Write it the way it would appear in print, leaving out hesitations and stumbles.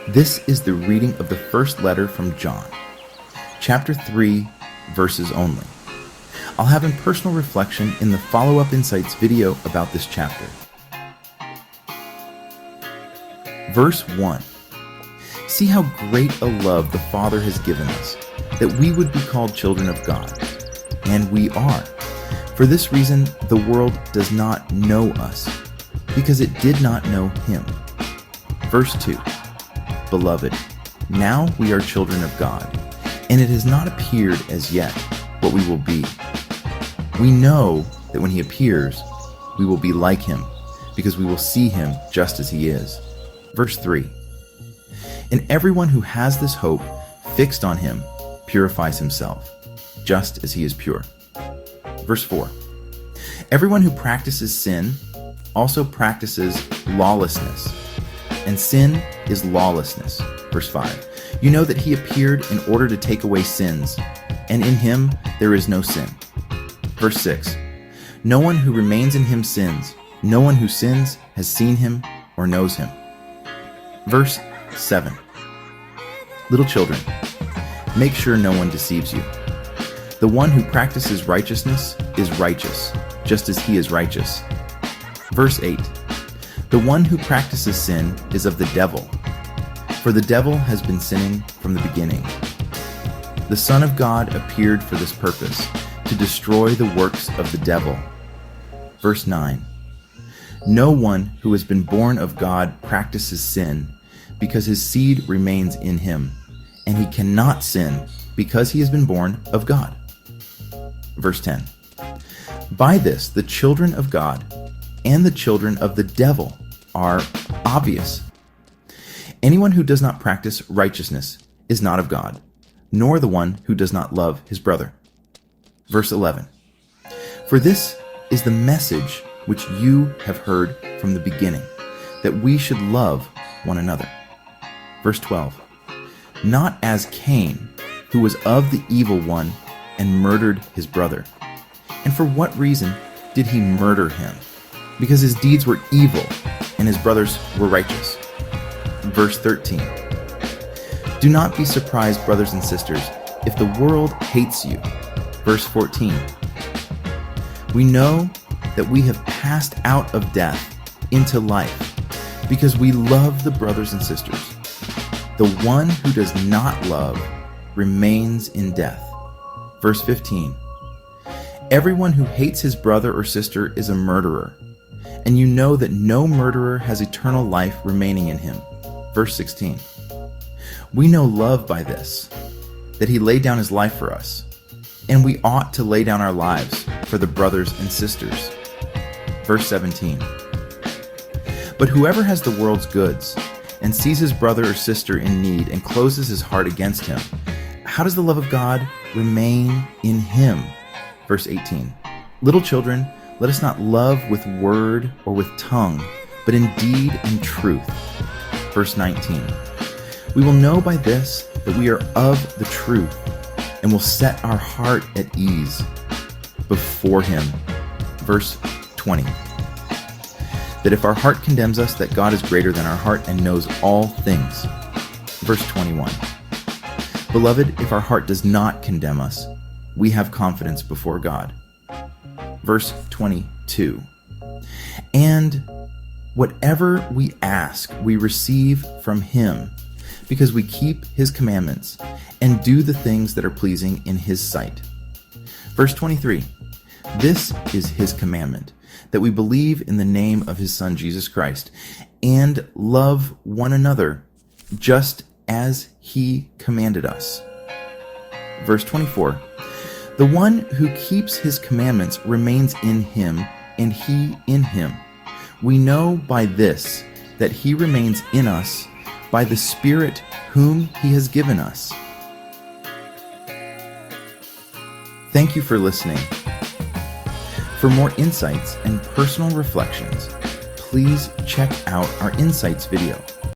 This is the reading of the first letter from John, chapter 3, verses only. I'll have in personal reflection in the follow-up insights video about this chapter. Verse 1. See how great a love the Father has given us, that we would be called children of God. And we are. For this reason, the world does not know us, because it did not know Him. Verse 2. Beloved, now we are children of God, and it has not appeared as yet what we will be. We know that when He appears, we will be like Him, because we will see Him just as He is. Verse 3. And everyone who has this hope fixed on Him purifies himself, just as He is pure. Verse 4. Everyone who practices sin also practices lawlessness, and sin is lawlessness. Verse 5. You know that He appeared in order to take away sins, and in Him there is no sin. Verse 6. No one who remains in Him sins. No one who sins has seen Him or knows Him. Verse 7. Little children, make sure no one deceives you. The one who practices righteousness is righteous, just as He is righteous. Verse 8. The one who practices sin is of the devil, for the devil has been sinning from the beginning. The Son of God appeared for this purpose, to destroy the works of the devil. Verse 9. No one who has been born of God practices sin, because his seed remains in him, and he cannot sin because he has been born of God. Verse 10. By this, the children of God and the children of the devil are obvious. Anyone who does not practice righteousness is not of God, nor the one who does not love his brother. Verse 11. For this is the message which you have heard from the beginning, that we should love one another. Verse 12. Not as Cain, who was of the evil one and murdered his brother. And for what reason did he murder him? Because his deeds were evil and his brothers were righteous. Verse 13. Do not be surprised, brothers and sisters, if the world hates you. Verse 14. We know that we have passed out of death into life because we love the brothers and sisters. The one who does not love remains in death. Verse 15. Everyone who hates his brother or sister is a murderer, and you know that no murderer has eternal life remaining in him. Verse 16. We know love by this, that He laid down His life for us, and we ought to lay down our lives for the brothers and sisters. Verse 17. But whoever has the world's goods and sees his brother or sister in need and closes his heart against him, how does the love of God remain in him? Verse 18. Little children, let us not love with word or with tongue, but in deed and truth. Verse 19. We will know by this that we are of the truth, and will set our heart at ease before Him. Verse 20. That if our heart condemns us, that God is greater than our heart and knows all things. Verse 21. Beloved, if our heart does not condemn us, we have confidence before God. Verse 22. And whatever we ask, we receive from Him, because we keep His commandments and do the things that are pleasing in His sight. Verse 23. This is His commandment, that we believe in the name of His Son Jesus Christ, and love one another, just as He commanded us. Verse 24. The one who keeps His commandments remains in Him, and He in him. We know by this that He remains in us, by the Spirit whom He has given us. Thank you for listening. For more insights and personal reflections, please check out our Insights video.